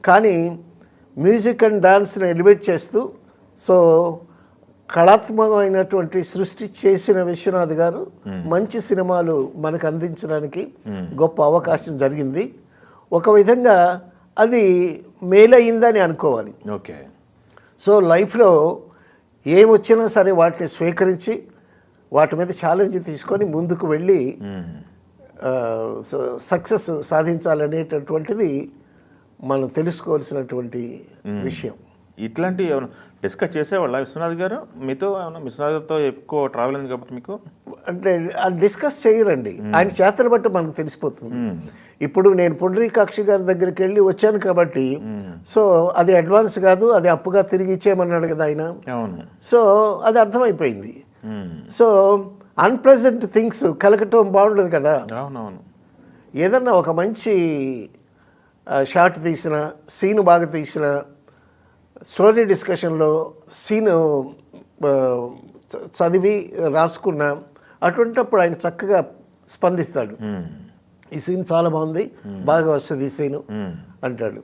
కానీ music and డాన్స్ని elevate చేస్తూ so కళాత్మకమైనటువంటి సృష్టి చేసిన విశ్వనాథ్ గారు మంచి సినిమాలు మనకు అందించడానికి గొప్ప అవకాశం జరిగింది. ఒక విధంగా అది మేలయ్యిందని అనుకోవాలి. ఓకే. సో లైఫ్లో ఏమొచ్చినా సరే వాటిని స్వీకరించి వాటి మీద ఛాలెంజ్ తీసుకొని ముందుకు వెళ్ళి సక్సెస్ సాధించాలనేటటువంటిది మనం తెలుసుకోవాల్సినటువంటి విషయం. ఇట్లాంటి ఏమైనా డిస్కస్ చేసేవాళ్ళ విశ్వనాథ్ గారు మీతో? ఏమన్నా విశ్వనాథ్ గారితో ఎక్కువ ట్రావెల్ అయింది కాబట్టి మీకు అంటే డిస్కస్ చేయరండి, ఆయన చేతలు బట్టి మనకు తెలిసిపోతుంది. ఇప్పుడు నేను పుండరీకాక్షి గారి దగ్గరికి వెళ్ళి వచ్చాను కాబట్టి సో అది అడ్వాన్స్ కాదు, అది అప్పుగా తిరిగి ఇచ్చేయమన్నాడు కదా ఆయన. సో అది అర్థమైపోయింది. సో అన్ప్లెజెంట్ థింగ్స్ కలకటం బాగుండదు కదా. అవునవును. ఏదన్నా ఒక మంచి షార్ట్ తీసిన, సీను బాగా తీసిన, స్టోరీ డిస్కషన్లో సీను చదివి రాసుకున్న అటువంటిప్పుడు ఆయన చక్కగా స్పందిస్తాడు. ఈ సీన్ చాలా బాగుంది, బాగా వస్తుంది ఈ సీను అంటాడు.